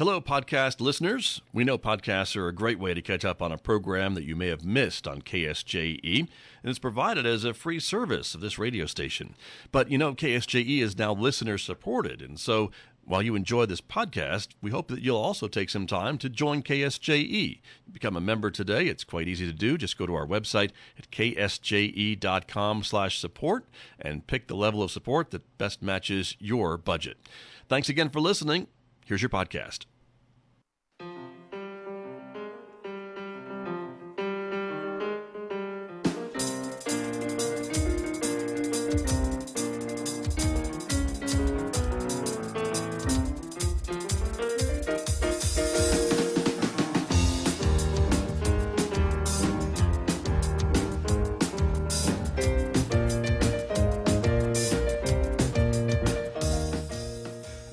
Hello, podcast listeners. We know podcasts are a great way to catch up on a program that you may have missed on KSJE, and it's provided as a free service of this radio station. But you know, KSJE is now listener-supported, and so while you enjoy this podcast, we hope that you'll also take some time to join KSJE. Become a member today. It's quite easy to do. Just go to our website at ksje.com/support and pick the level of support that best matches your budget. Thanks again for listening. Here's your podcast.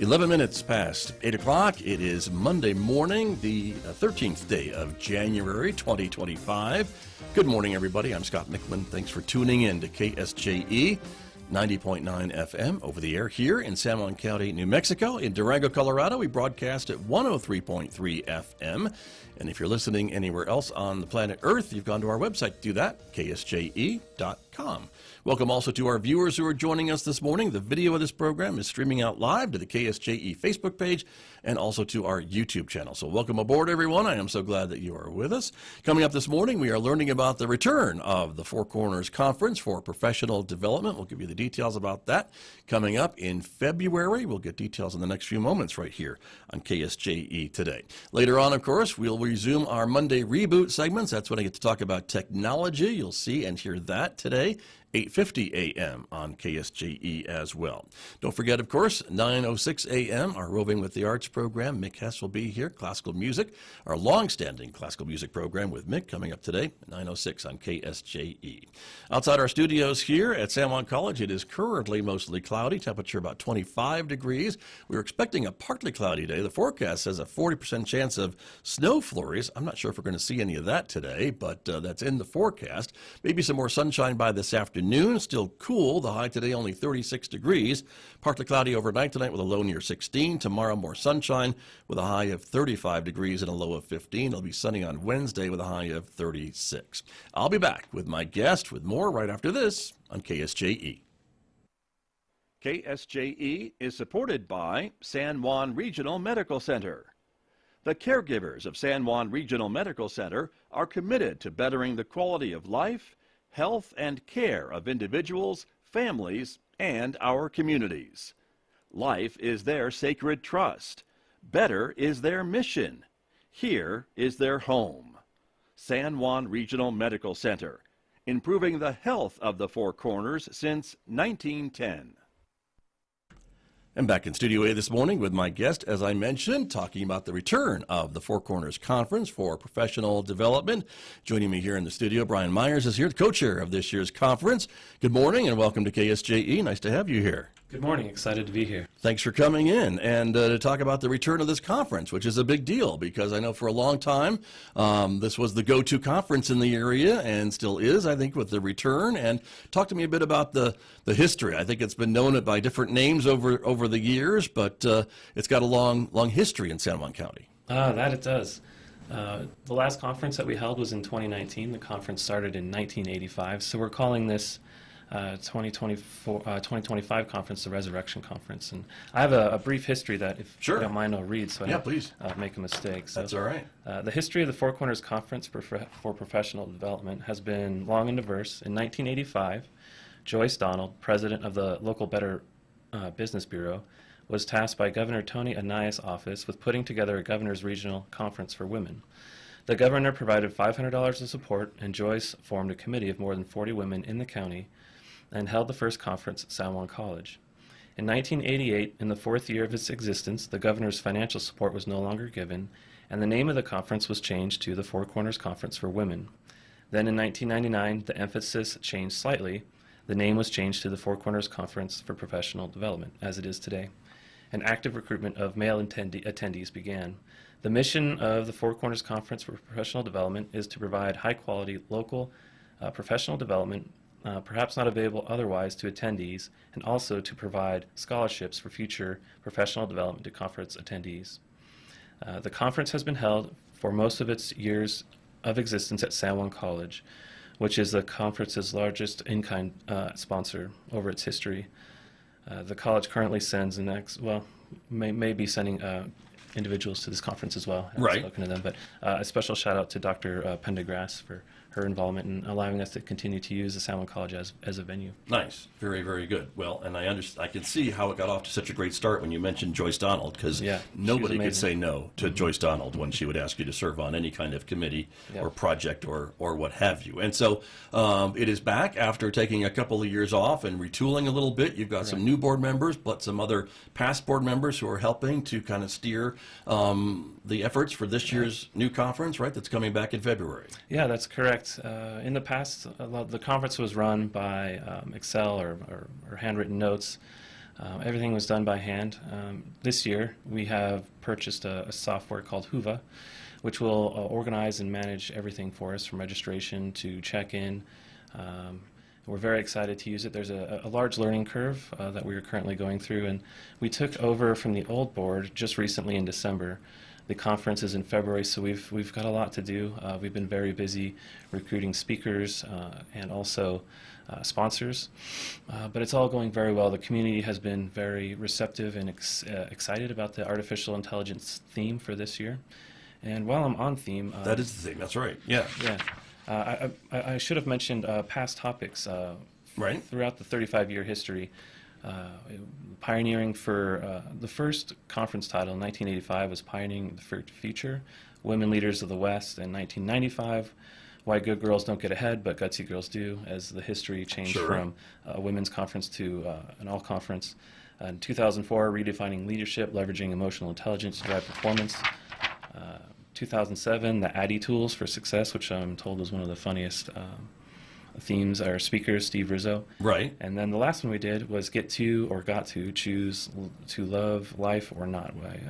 11 minutes past 8 o'clock. It is Monday morning, the 13th day of January 2025. Good morning, everybody. I'm Scott Michlin. Thanks for tuning in to KSJE 90.9 FM over the air here in San Juan County, New Mexico. In Durango, Colorado, we broadcast at 103.3 FM. And if you're listening anywhere else on the planet Earth, you've gone to our website to do that, ksje.com. Welcome also to our viewers who are joining us this morning. The video of this program is streaming out live to the KSJE Facebook page and also to our YouTube channel. So welcome aboard, everyone. I am so glad that you are with us. Coming up this morning, we are learning about the return of the Four Corners Conference for Professional Development. We'll give you the details about that coming up in February. We'll get details in the next few moments right here on KSJE Today. Later on, of course, we'll resume our Monday Reboot segments. That's when I get to talk about technology. You'll see and hear that today. 8:50 a.m. on KSJE as well. Don't forget, of course, 9:06 a.m., our Roving with the Arts program. Mick Hess will be here. Classical music, our long-standing classical music program with Mick coming up today, 9:06 on KSJE. Outside our studios here at San Juan College, it is currently mostly cloudy, temperature about 25 degrees. We're expecting a partly cloudy day. The forecast says a 40% chance of snow flurries. I'm not sure if we're going to see any of that today, but that's in the forecast. Maybe some more sunshine by this afternoon. Still cool. The high today only 36 degrees. Partly cloudy overnight tonight with a low near 16. Tomorrow more sunshine with a high of 35 degrees and a low of 15. It'll be sunny on Wednesday with a high of 36. I'll be back with my guest with more right after this on KSJE. KSJE is supported by San Juan Regional Medical Center. The caregivers of San Juan Regional Medical Center are committed to bettering the quality of life, health, and care of individuals, families, and our communities. Life is their sacred trust. Better is their mission. Here is their home. San Juan Regional Medical Center, improving the health of the Four Corners since 1910. I'm back in Studio A this morning with my guest, as I mentioned, talking about the return of the Four Corners Conference for Professional Development. Joining me here in the studio, Bryan Myers is here, the co-chair of this year's conference. Good morning and welcome to KSJE. Nice to have you here. Good morning. Excited to be here. Thanks for coming in and to talk about the return of this conference, which is a big deal because I know for a long time this was the go-to conference in the area and still is, I think, with the return. And talk to me a bit about the history. I think it's been known by different names over the years, but it's got a long history in San Juan County. That it does. The last conference that we held was in 2019. The conference started in 1985, so we're calling this 2025 conference, the Resurrection Conference. And I have a brief history that, if you don't mind, I'll read so I don't make a mistake. So, that's all right. The history of the Four Corners Conference for Professional Development has been long and diverse. In 1985, Joyce Donald, president of the local Better Business Bureau, was tasked by Governor Tony Anaya's office with putting together a governor's regional conference for women. The governor provided $500 of support, and Joyce formed a committee of more than 40 women in the county and held the first conference at San Juan College. In 1988, in the fourth year of its existence, the governor's financial support was no longer given, and the name of the conference was changed to the Four Corners Conference for Women. Then in 1999, the emphasis changed slightly. The name was changed to the Four Corners Conference for Professional Development, as it is today. An active recruitment of male attendees began. The mission of the Four Corners Conference for Professional Development is to provide high-quality local professional development, perhaps not available otherwise to attendees, and also to provide scholarships for future professional development to conference attendees. The conference has been held for most of its years of existence at San Juan College, which is the conference's largest in-kind sponsor over its history. The college currently sends may be sending individuals to this conference as well. I haven't Right. spoken to them, but a special shout out to Dr. Pendergrass for her involvement in allowing us to continue to use the San Juan College as a venue. Nice. Very, very good. Well, and I can see how it got off to such a great start when you mentioned Joyce Donald, because Yeah, she was nobody could amazing. say no to Joyce Donald when she would ask you to serve on any kind of committee Yeah. or project or what have you. And so it is back after taking a couple of years off and retooling a little bit. You've got some new board members, but some other past board members who are helping to kind of steer the efforts for this year's new conference, right, that's coming back in February. Yeah, that's correct. In the past, the conference was run by Excel or handwritten notes. Everything was done by hand. This year, we have purchased a software called Huva, which will organize and manage everything for us from registration to check-in. We're very excited to use it. There's a large learning curve that we are currently going through, and we took over from the old board just recently in December. The conference is in February, so we've got a lot to do. We've been very busy recruiting speakers and also sponsors, but it's all going very well. The community has been very receptive and excited about the artificial intelligence theme for this year. And while I'm on theme, That is the thing. That's right. Yeah. yeah, I should have mentioned past topics. Right. Throughout the 35-year history, pioneering for the first conference title in 1985 was Pioneering the Future, Women Leaders of the West. In 1995, Why Good Girls Don't Get Ahead, But Gutsy Girls Do, as the history changed Sure. from a women's conference to an all-conference. In 2004, Redefining Leadership, Leveraging Emotional Intelligence to Drive Performance. 2007, the ADDIE Tools for Success, which I'm told was one of the funniest themes, our speakers, Steve Rizzo. Right. And then the last one we did was Got to Choose to Love Life or Not. By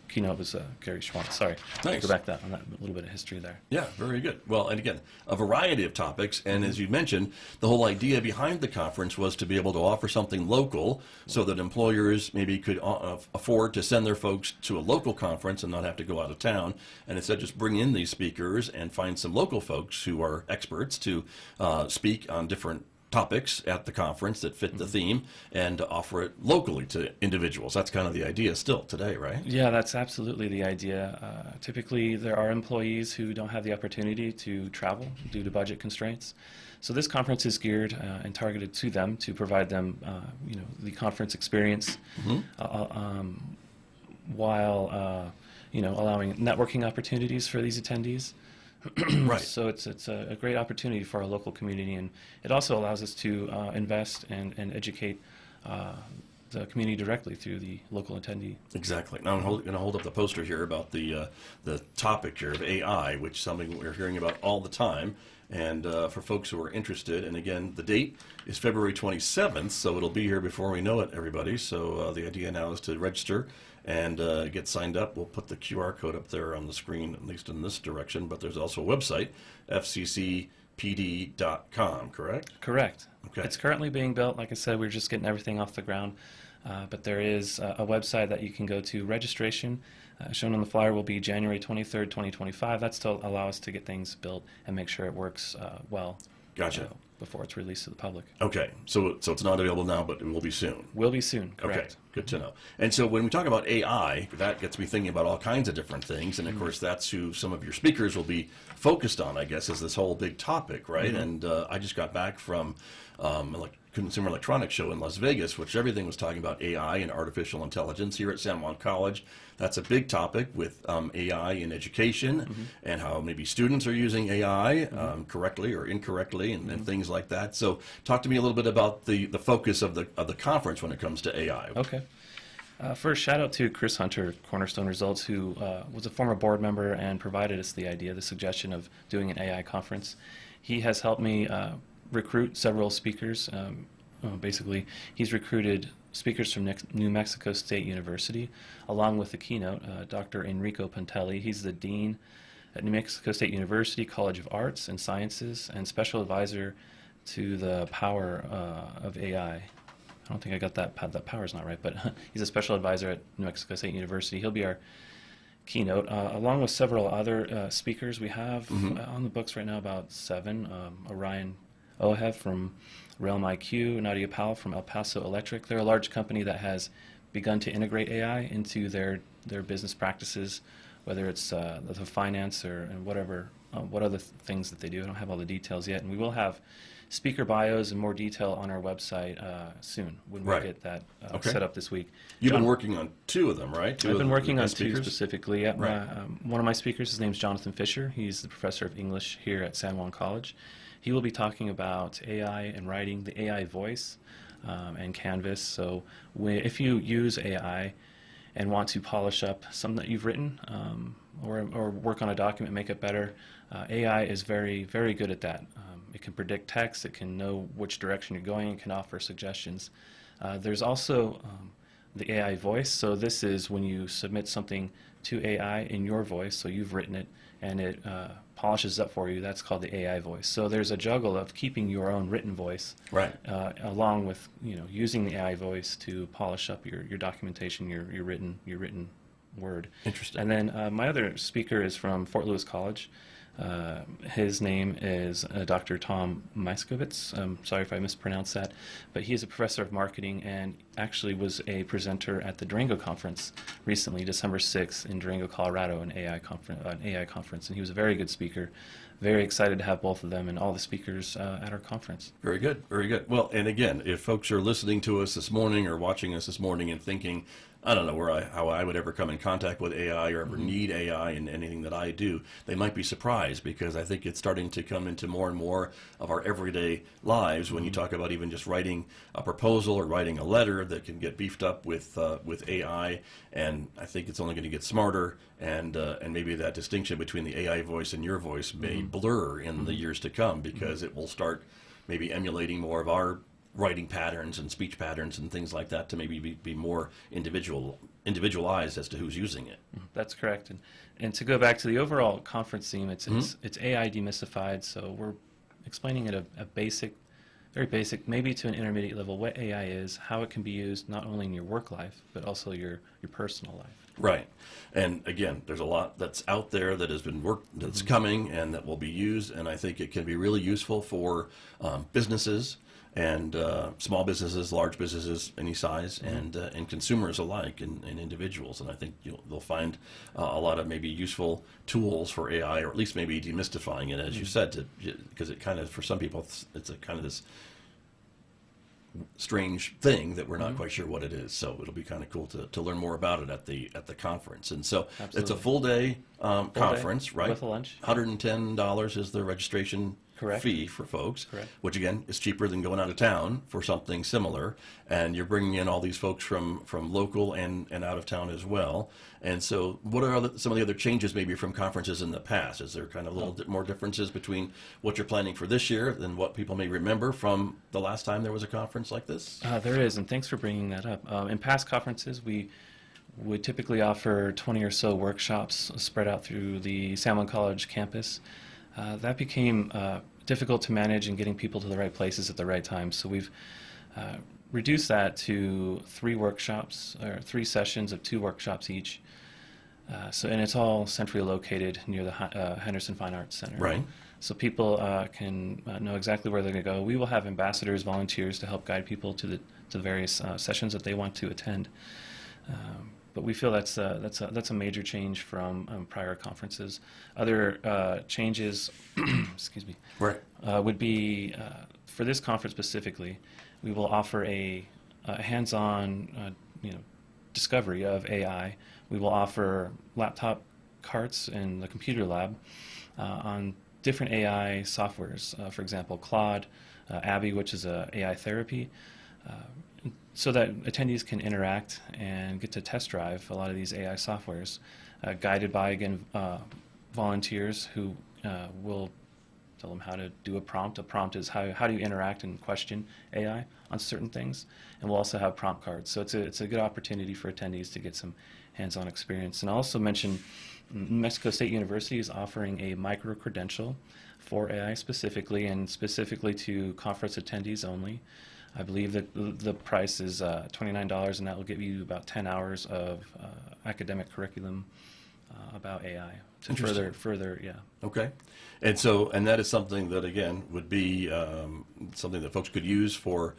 keynote was Gary Schwann. Sorry. Nice. Go back on that a little bit of history there. Yeah, very good. Well, and again, a variety of topics. And as you mentioned, the whole idea behind the conference was to be able to offer something local so that employers maybe could afford to send their folks to a local conference and not have to go out of town. And instead, just bring in these speakers and find some local folks who are experts to speak on different topics at the conference that fit the theme and to offer it locally to individuals. That's kind of the idea still today, right? Yeah, that's absolutely the idea. Typically, there are employees who don't have the opportunity to travel due to budget constraints. So this conference is geared and targeted to them to provide them, the conference experience while, allowing networking opportunities for these attendees. Right. So it's a great opportunity for our local community, and it also allows us to invest and educate the community directly through the local attendee. Exactly. Now I'm going to hold up the poster here about the topic here of AI, which is something we're hearing about all the time. And for folks who are interested, and again, the date is February 27th, so it'll be here before we know it, everybody. So the idea now is to register and get signed up. We'll put the QR code up there on the screen, at least in this direction, but there's also a website, fccpd.com, correct? Correct. Okay. It's currently being built. Like I said, we're just getting everything off the ground. But there is a website that you can go to. Registration, shown on the flyer, will be January 23rd, 2025. That's to allow us to get things built and make sure it works well. Gotcha. Before it's released to the public. Okay, so it's not available now, but it will be soon. Will be soon, Okay, correct. good to know. And so when we talk about AI, that gets me thinking about all kinds of different things. And of course, that's who some of your speakers will be focused on, I guess, is this whole big topic, right? And I just got back from Consumer Electronics Show in Las Vegas, which everything was talking about AI and artificial intelligence here at San Juan College. That's a big topic with AI in education and how maybe students are using AI correctly or incorrectly and things like that. So talk to me a little bit about the focus of the conference when it comes to AI. Okay. First, shout out to Chris Hunter, Cornerstone Results, who was a former board member and provided us the suggestion of doing an AI conference. He has helped me recruit several speakers. Basically, he's recruited speakers from New Mexico State University, along with the keynote, Dr. Enrico Pantelli. He's the dean at New Mexico State University College of Arts and Sciences and special advisor to the power of AI. I don't think I got that power's not right, but he's a special advisor at New Mexico State University. He'll be our keynote, along with several other speakers. We have on the books right now about 7. Orion Ohev from Realm IQ, Nadia Powell from El Paso Electric. They're a large company that has begun to integrate AI into their business practices, whether it's the finance or and whatever, what other things that they do. I don't have all the details yet. And we will have speaker bios and more detail on our website soon when we get that set up this week. You've been working on 2 of them, right? I've been working on 2 speakers? specifically. Yeah, one of my speakers, his name's Jonathan Fisher. He's the professor of English here at San Juan College. He will be talking about AI and writing, the AI voice, and Canvas. So if you use AI and want to polish up something that you've written or work on a document, make it better, AI is very, very good at that. It can predict text, it can know which direction you're going, it can offer suggestions. There's also the AI voice. So this is when you submit something to AI in your voice, so you've written it, and it polishes up for you. That's called the AI voice. So there's a juggle of keeping your own written voice, along with using the AI voice to polish up your documentation, your written word. Interesting. And then my other speaker is from Fort Lewis College. His name is Dr. Tom Miskowitz. Sorry if I mispronounced that, but he is a professor of marketing and actually was a presenter at the Durango conference recently, December 6th in Durango, Colorado, an AI conference, and he was a very good speaker. Very excited to have both of them and all the speakers at our conference. Very good, very good. Well, and again, if folks are listening to us this morning or watching us this morning and thinking, I don't know how I would ever come in contact with AI or ever need AI in anything that I do, they might be surprised, because I think it's starting to come into more and more of our everyday lives when you talk about even just writing a proposal or writing a letter that can get beefed up with AI, and I think it's only going to get smarter, and maybe that distinction between the AI voice and your voice may blur in the years to come, because it will start maybe emulating more of our writing patterns and speech patterns and things like that to maybe be more individualized as to who's using it. That's correct. And to go back to the overall conference theme, it's AI demystified. So we're explaining at a basic, very basic, maybe to an intermediate level, what AI is, how it can be used not only in your work life, but also your personal life. Right. And again, there's a lot that's out there that has been that's coming and that will be used, and I think it can be really useful for businesses and small businesses, large businesses, any size, and consumers alike, and individuals. And I think they'll find a lot of maybe useful tools for AI, or at least maybe demystifying it, as you said, because it kind of, for some people, it's a kind of this strange thing that we're not quite sure what it is. So it'll be kind of cool to learn more about it at the conference. And so it's a full day conference, right? With a lunch. $110 is the registration fee for folks, which again is cheaper than going out of town for something similar. And you're bringing in all these folks from local and out of town as well. And so what are some of the other changes maybe from conferences in the past? Is there kind of a little bit more differences between what you're planning for this year than what people may remember from the last time there was a conference like this? There is, and thanks for bringing that up. In past conferences, we would typically offer 20 or so workshops spread out through the San Juan College campus. That became difficult to manage in getting people to the right places at the right time. So we've reduced that to 3 workshops, or 3 sessions of 2 workshops each. And it's all centrally located near the Henderson Fine Arts Center. Right. So people can know exactly where they're going to go. We will have ambassadors, volunteers to help guide people to the various sessions that they want to attend. But we feel that's a major change from prior conferences. Other changes, excuse me, would be for this conference specifically, we will offer a hands-on, discovery of AI. We will offer laptop carts in the computer lab on different AI softwares. For example, Claude, Abby, which is a AI therapy. So that attendees can interact and get to test drive a lot of these AI softwares, guided by, again, volunteers who will tell them how to do a prompt. A prompt is how do you interact and question AI on certain things. And we'll also have prompt cards. So it's a good opportunity for attendees to get some hands-on experience. And I'll also mention New Mexico State University is offering a micro-credential for AI specifically, and specifically to conference attendees only. I believe that the price is $29, and that will give you about 10 hours of academic curriculum about AI. To Interesting. further, yeah. Okay. And that is something that, again, would be something that folks could use for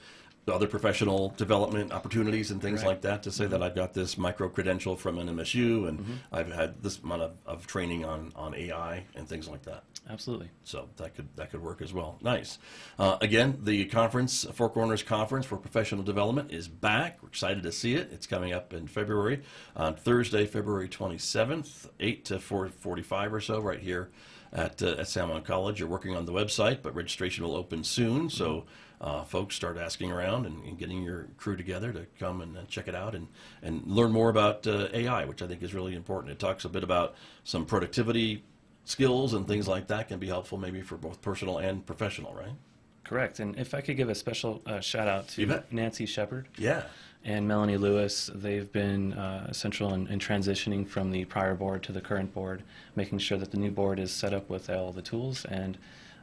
other professional development opportunities and things like that, to say that I've got this micro-credential from an MSU and I've had this amount of training on AI and things like that. Absolutely. So that could work as well. Nice. Again, the conference, Four Corners Conference for Professional Development, is back. We're excited to see it. It's coming up in February, on Thursday, February 27th, 8 to 4:45 or so, right here at San Juan College. You're working on the website, but registration will open soon. So folks, start asking around and getting your crew together to come and check it out and learn more about AI, which I think is really important. It talks a bit about some productivity skills and things like that, can be helpful maybe for both personal and professional, right? Correct. And if I could give a special shout out to Nancy Shepard Yeah. and Melanie Lewis, they've been essential in transitioning from the prior board to the current board, making sure that the new board is set up with all the tools and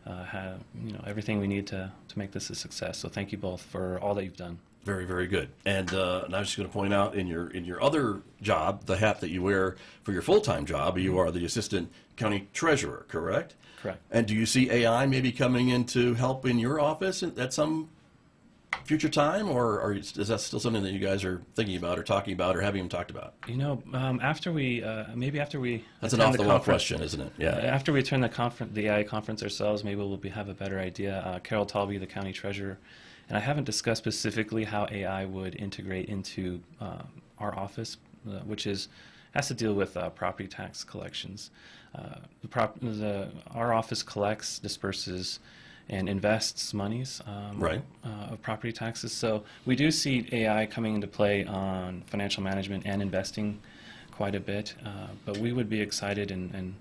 have everything we need to make this a success. So thank you both for all that you've done. Very, very good. And I was just going to point out, in your other job, the hat that you wear for your full-time job, you are the assistant county treasurer, correct? Correct. And do you see AI maybe coming in to help in your office at some future time, or is that still something that you guys are thinking about or talking about or haven't even talked about? After we That's an off-the-wall question, isn't it? Yeah. After we attend the AI conference ourselves, maybe we'll have a better idea. Carol Talby, the county treasurer, and I haven't discussed specifically how AI would integrate into our office, which has to deal with property tax collections. Our office collects, disperses, and invests monies of property taxes. So we do see AI coming into play on financial management and investing quite a bit, but we would be excited on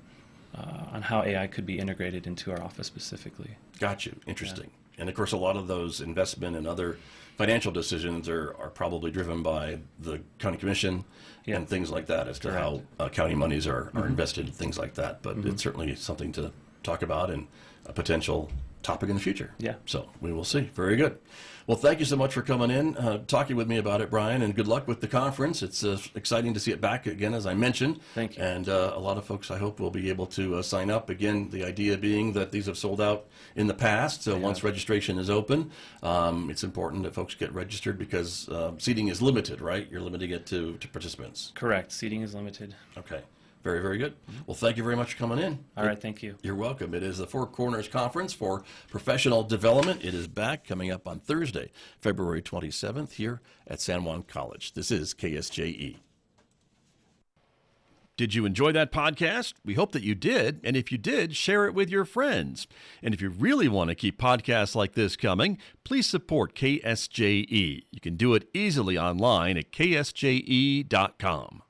how AI could be integrated into our office specifically. Got you. Interesting. Yeah. And of course, a lot of those investment and other financial decisions are probably driven by the county commission and things like that, as to how county monies are invested and things like that. But it's certainly something to talk about and a potential topic in the future. Yeah. So we will see. Very good. Well, thank you so much for coming in, talking with me about it, Bryan, and good luck with the conference. It's exciting to see it back again, as I mentioned. Thank you. And a lot of folks, I hope, will be able to sign up. Again, the idea being that these have sold out in the past, so once registration is open, it's important that folks get registered, because seating is limited, right? You're limiting it to participants. Correct. Seating is limited. Okay. Very, very good. Well, thank you very much for coming in. All right, thank you. You're welcome. It is the Four Corners Conference for Professional Development. It is back, coming up on Thursday, February 27th, here at San Juan College. This is KSJE. Did you enjoy that podcast? We hope that you did. And if you did, share it with your friends. And if you really want to keep podcasts like this coming, please support KSJE. You can do it easily online at ksje.com.